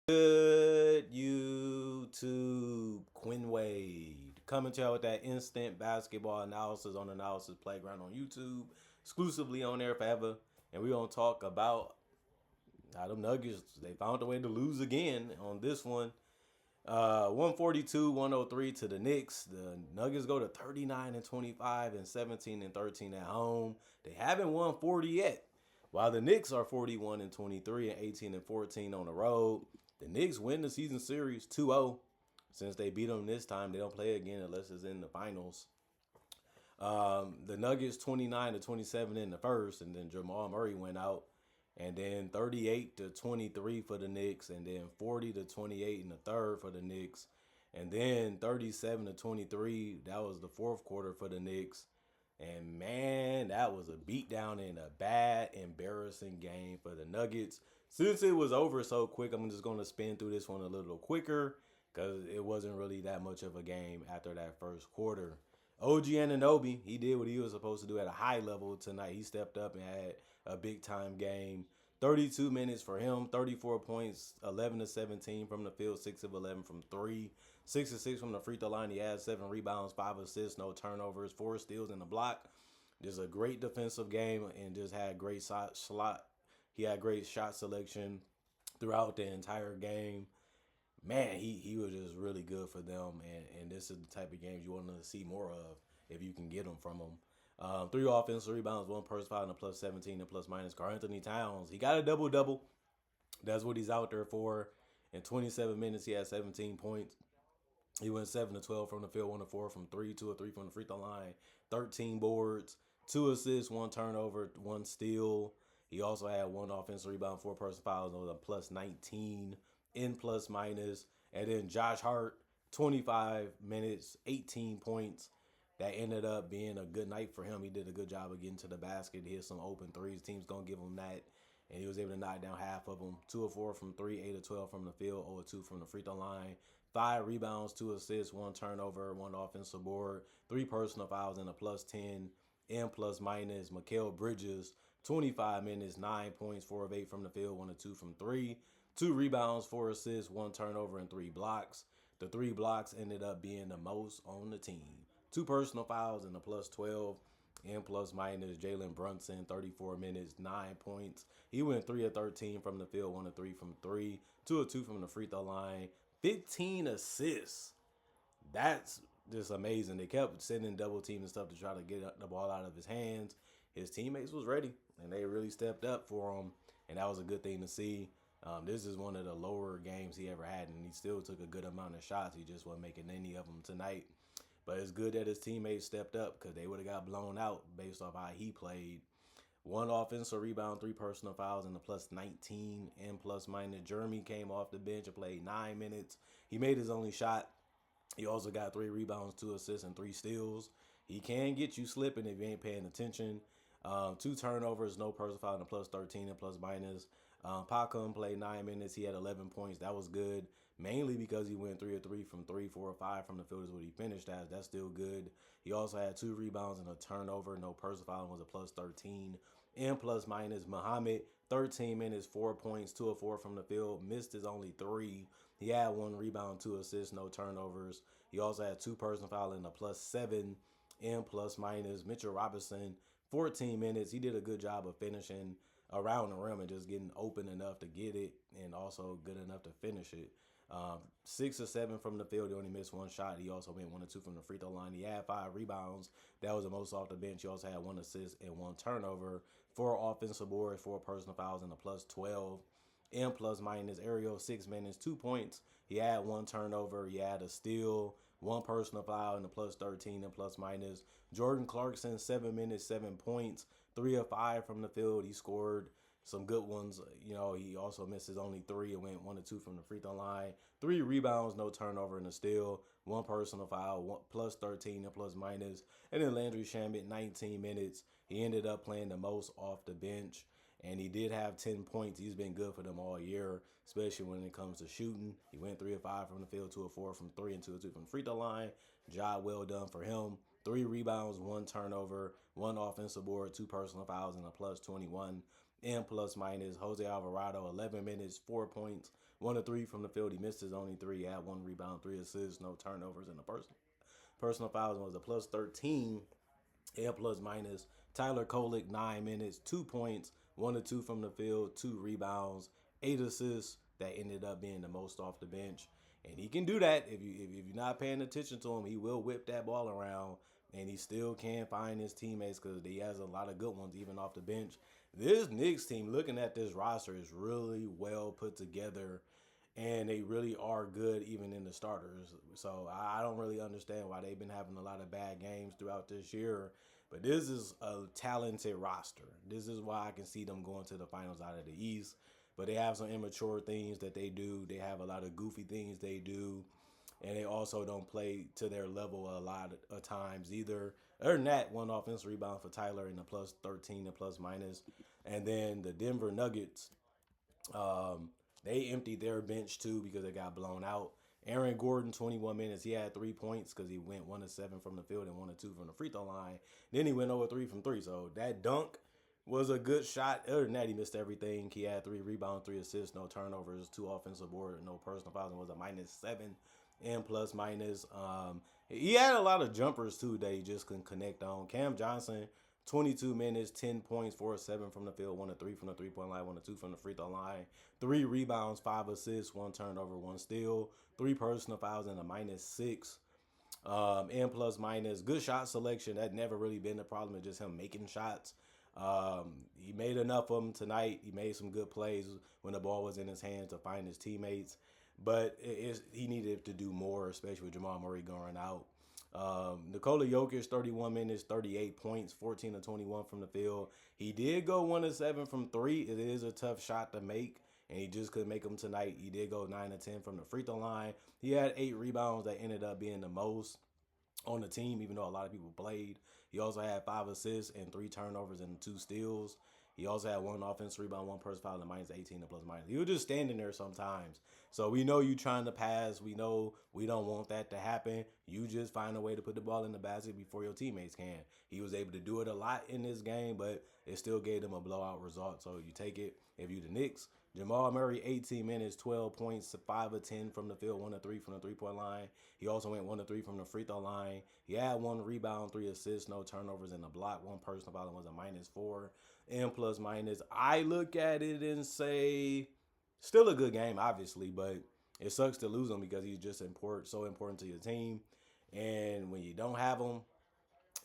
Good YouTube, Quinn Wade coming to you with that instant basketball analysis on Analysis Playground on YouTube, exclusively on there forever. And we're gonna talk about how them Nuggets they found a way to lose again on this one. 142-103 to the Knicks. The Nuggets go to 39-25 and 17-13 at home. They haven't won 40 yet. While the Knicks are 41-23 and 18-14 on the road. The Knicks win the season series 2-0. Since they beat them this time, they don't play again unless it's in the finals. The Nuggets 29-27 in the first, and then Jamal Murray went out. And then 38-23 for the Knicks, and then 40-28 in the third for the Knicks. And then 37-23, that was the fourth quarter for the Knicks. And man, that was a beatdown and a bad, embarrassing game for the Nuggets. Since it was over so quick, I'm just going to spin through this one a little quicker because it wasn't really that much of a game after that first quarter. OG Anunoby, he did what he was supposed to do at a high level tonight. He stepped up and had a big-time game. 32 minutes for him, 34 points, 11-17 from the field, 6 of 11 from 3, 6 of 6 from the free throw line. He had 7 rebounds, 5 assists, no turnovers, 4 steals in the block. Just a great defensive game and just had great slot. He had great shot selection throughout the entire game. Man, he was just really good for them, and this is the type of games you want to see more of if you can get them from them. 3 offensive rebounds, 1 personal foul, and a plus 17 and plus minus. Karl-Anthony Towns, he got a double-double. That's what he's out there for. In 27 minutes, he had 17 points. He went 7-12 from the field, 1-4 from 3, 2-3 from the free throw line, 13 boards, 2 assists, 1 turnover, 1 steal. He also had 1 offensive rebound, 4 personal fouls, and a plus 19 in plus minus. And then Josh Hart, 25 minutes, 18 points. That ended up being a good night for him. He did a good job of getting to the basket. He hit some open threes. Team's going to give him that. And he was able to knock down half of them. 2 of 4 from 3, 8 of 12 from the field, 0 of 2 from the free throw line. 5 rebounds, 2 assists, 1 turnover, 1 offensive board, 3 personal fouls, and a plus 10 and plus minus. Mikal Bridges, 25 minutes, 9 points, 4 of 8 from the field, 1 of 2 from 3. 2 rebounds, 4 assists, 1 turnover, and 3 blocks. The 3 blocks ended up being the most on the team. 2 personal fouls and a plus 12 and plus minus. Jalen Brunson, 34 minutes, 9 points. He went 3 of 13 from the field, 1 of 3 from 3, 2 of 2 from the free throw line, 15 assists. That's just amazing. They kept sending double teams and stuff to try to get the ball out of his hands. His teammates was ready, and they really stepped up for him, and that was a good thing to see. This is one of the lower games he ever had, and he still took a good amount of shots. He just wasn't making any of them tonight. But it's good that his teammates stepped up because they would have got blown out based off how he played. 1 offensive rebound, 3 personal fouls, and a plus 19 and plus minus. Jeremy came off the bench and played 9 minutes. He made his only shot. He also got 3 rebounds, 2 assists, and 3 steals. He can get you slipping if you ain't paying attention. 2 turnovers, no personal foul, and a plus 13 and plus minus. Pacum played 9 minutes. He had 11 points. That was good, mainly because he went 3 of 3 from 3, 4 of 5 from the field is what he finished as. That's still good. He also had 2 rebounds and a turnover. No personal foul, and was a plus 13 and plus minus. Muhammad, 13 minutes, 4 points, 2 of 4 from the field. Missed his only 3. He had 1 rebound, 2 assists, no turnovers. He also had 2 personal foul and a plus 7 and plus minus. Mitchell Robinson, 14 minutes. He did a good job of finishing around the rim and just getting open enough to get it and also good enough to finish it. 6 or 7 from the field. He only missed 1 shot. He also went 1 or 2 from the free throw line. He had 5 rebounds. That was the most off the bench. He also had 1 assist and 1 turnover. 4 offensive boards, 4 personal fouls, and a plus 12 and plus minus. Ariel, 6 minutes, 2 points. He had 1 turnover. He had a steal, 1 personal foul, and a plus 13 and plus minus. Jordan Clarkson, 7 minutes, 7 points, 3 of 5 from the field. He scored some good ones. You know, he also missed his only 3 and went 1 or 2 from the free throw line. 3 rebounds, no turnover, and a steal. 1 personal foul, plus 13 and plus minus. And then Landry Shamet, 19 minutes. He ended up playing the most off the bench. And he did have 10 points. He's been good for them all year, especially when it comes to shooting. He went 3 of 5 from the field, 2 of 4 from 3, and 2 of 2 from the free throw line. Job well done for him. 3 rebounds, 1 turnover, 1 offensive board, 2 personal fouls, and a plus 21 and plus minus. Jose Alvarado, 11 minutes, 4 points, 1 of 3 from the field. He missed his only three. He had 1 rebound, 3 assists, no turnovers, and a personal fouls was a plus 13 and plus minus. Tyler Kolek, 9 minutes, 2 points, 1 of 2 from the field, 2 rebounds, 8 assists. That ended up being the most off the bench. And he can do that if you're not paying attention to him. He will whip that ball around, and he still can find his teammates because he has a lot of good ones even off the bench. This Knicks team, looking at this roster, is really well put together, and they really are good even in the starters. So I don't really understand why they've been having a lot of bad games throughout this year. But this is a talented roster. This is why I can see them going to the finals out of the East. But they have some immature things that they do. They have a lot of goofy things they do. And they also don't play to their level a lot of times either. Other than that, 1 offensive rebound for Tyler in the plus 13 and plus minus. And then the Denver Nuggets, um, they emptied their bench too because they got blown out. Aaron Gordon, 21 minutes. He had 3 points because he went 1 of 7 from the field and 1 of 2 from the free throw line. Then he went over 3 from 3. So that dunk was a good shot. Other than that, he missed everything. He had 3 rebounds, 3 assists, no turnovers, 2 offensive board, no personal fouls, and was a -7 and plus minus. He had a lot of jumpers too that he just couldn't connect on. Cam Johnson, 22 minutes, 10 points, 4 of 7 from the field, 1 of 3 from the 3-point line, 1 of 2 from the free throw line, 3 rebounds, 5 assists, 1 turnover, 1 steal, 3 personal fouls, and a -6. And plus minus, good shot selection. That never really been the problem. It's just him making shots. He made enough of them tonight. He made some good plays when the ball was in his hands to find his teammates. But he needed to do more, especially with Jamal Murray going out. Nikola Jokic, 31 minutes, 38 points, 14 of 21 from the field. He did go 1 of 7 from three. It is a tough shot to make, and he just couldn't make them tonight. He did go 9 of 10 from the free throw line. He had 8 rebounds that ended up being the most on the team, even though a lot of people played. He also had 5 assists and 3 turnovers and 2 steals. He also had 1 offensive rebound, 1 personal foul, and -18 and plus minus. He was just standing there sometimes. So we know you trying to pass. We know we don't want that to happen. You just find a way to put the ball in the basket before your teammates can. He was able to do it a lot in this game, but it still gave them a blowout result. So you take it if you the Knicks. Jamal Murray, 18 minutes, 12 points, 5 of 10 from the field, 1 of 3 from the 3-point line. He also went 1 of 3 from the free throw line. He had 1 rebound, 3 assists, no turnovers, and a block. 1 personal foul, and was a -4 and plus minus. I look at it and say, still a good game, obviously, but it sucks to lose him because he's just so important to your team. And when you don't have him,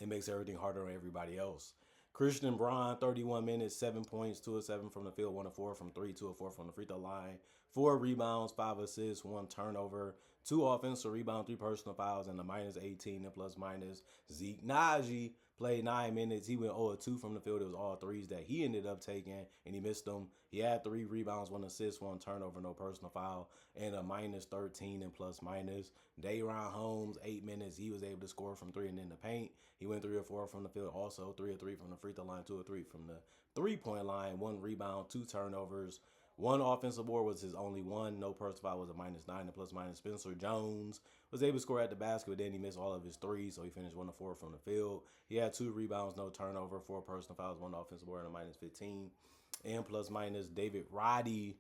it makes everything harder on everybody else. Christian Braun, 31 minutes, 7 points, 2 of 7 from the field, 1 of 4 from three, 2 of 4 from the free throw line, 4 rebounds, 5 assists, 1 turnover, 2 offensive rebounds, 3 personal fouls, and a -18 and plus minus. Zeke Naji played 9 minutes. He went 0 of 2 from the field. It was all threes that he ended up taking, and he missed them. He had 3 rebounds, 1 assist, 1 turnover, no personal foul, and a -13 and plus minus. Dayron Holmes, 8 minutes. He was able to score from 3 and in the paint. He went 3 of 4 from the field, also 3 of 3 from the free throw line, 2 of 3 from the 3-point line, 1 rebound, 2 turnovers. 1 offensive board was his only one. No personal foul, was a -9 and plus minus. Spencer Jones was able to score at the basket, but then he missed all of his threes, so he finished 1 of 4 from the field. He had 2 rebounds, no turnover, 4 personal fouls, 1 offensive board, and a -15. And plus minus, David Roddy,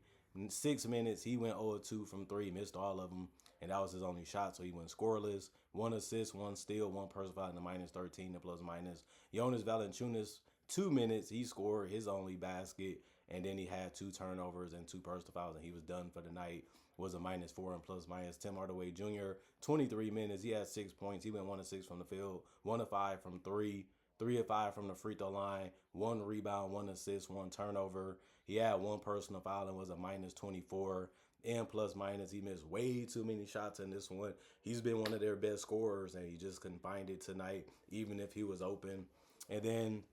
6 minutes. He went 0 of 2 from 3, missed all of them, and that was his only shot, so he went scoreless. 1 assist, 1 steal, 1 personal foul, and a -13 and plus minus. Jonas Valanciunas, 2 minutes. He scored his only basket, and then he had 2 turnovers and 2 personal fouls, and he was done for the night. Was a -4 and plus minus. Tim Hardaway Jr., 23 minutes. He had 6 points. He went 1 of 6 from the field, 1 of 5 from three, 3 of 5 from the free throw line, 1 rebound, 1 assist, 1 turnover. He had 1 personal foul and was a -24 and plus minus. He missed way too many shots in this one. He's been one of their best scorers, and he just couldn't find it tonight, even if he was open. And then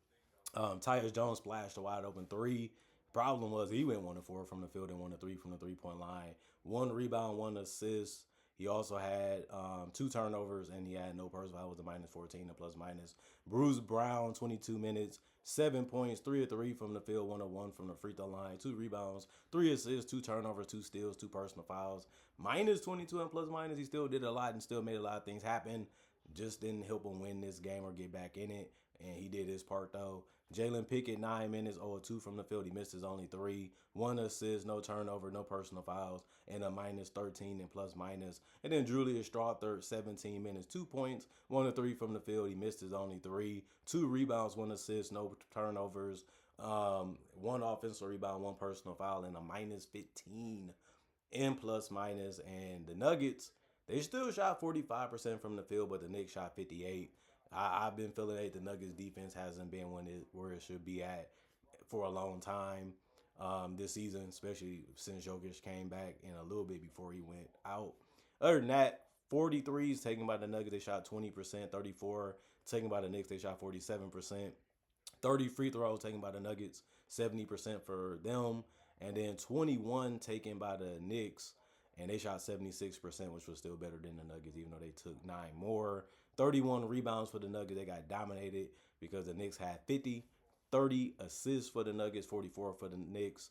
Tyus Jones splashed a wide open three. Problem was he went 1 of 4 from the field and 1 of 3 from the 3-point line. 1 rebound, 1 assist. He also had 2 turnovers, and he had no personal foul. Was a -14 and plus minus. Bruce Brown, 22 minutes, 7 points, 3 of 3 from the field, 1 of 1 from the free throw line, 2 rebounds, 3 assists, 2 turnovers, 2 steals, 2 personal fouls. -22 and plus minus. He still did a lot and still made a lot of things happen. Just didn't help him win this game or get back in it. and he did his part though. Jalen Pickett, 9 minutes, 0 2 from the field. He missed his only three. One assist, no turnover, no personal fouls, and a minus 13 and plus minus. And then Julius Strawther, 17 minutes, 2 points, 1 of 3 from the field. He missed his only three. Two rebounds, one assist, no turnovers. One offensive rebound, one personal foul, and a minus 15 in plus minus. And the Nuggets, they still shot 45% from the field, but the Knicks shot 58. I've been feeling that the Nuggets defense hasn't been where it should be at for a long time this season, especially since Jokic came back and a little bit before he went out. Other than that, 43s taken by the Nuggets, they shot 20%. 34 taken by the Knicks, they shot 47%. 30 free throws taken by the Nuggets, 70% for them. And then 21 taken by the Knicks, and they shot 76%, which was still better than the Nuggets, even though they took 9 more. 31 rebounds for the Nuggets. They got dominated because the Knicks had 50. 30 assists for the Nuggets, 44 for the Knicks.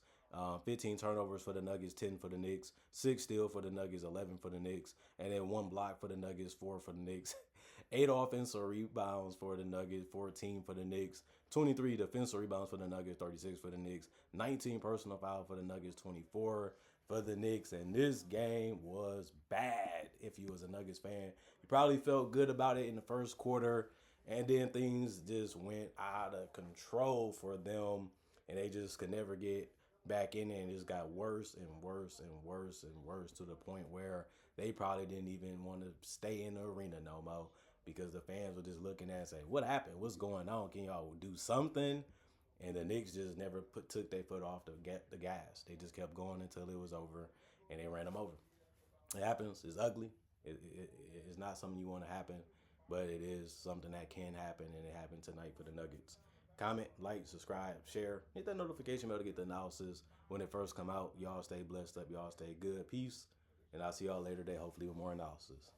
15 turnovers for the Nuggets, 10 for the Knicks. 6 steal for the Nuggets, 11 for the Knicks. And then 1 block for the Nuggets, 4 for the Knicks. 8 offensive rebounds for the Nuggets, 14 for the Knicks. 23 defensive rebounds for the Nuggets, 36 for the Knicks. 19 personal foul for the Nuggets, 24 for the Knicks. And this game was bad if you was a Nuggets fan. You probably felt good about it in the first quarter, and then things just went out of control for them, and they just could never get back in there, and it just got worse and worse and worse and worse to the point where they probably didn't even want to stay in the arena no more because the fans were just looking at it and saying, what happened? What's going on? Can y'all do something? And the Knicks just never took their foot off the gas. They just kept going until it was over, and they ran them over. It happens. It's ugly. It's not something you want to happen, but it is something that can happen, and it happened tonight for the Nuggets. Comment, like, subscribe, share. Hit that notification bell to get the analysis when it first come out. Y'all stay blessed up. Y'all stay good. Peace. And I'll see y'all later today, hopefully with more analysis.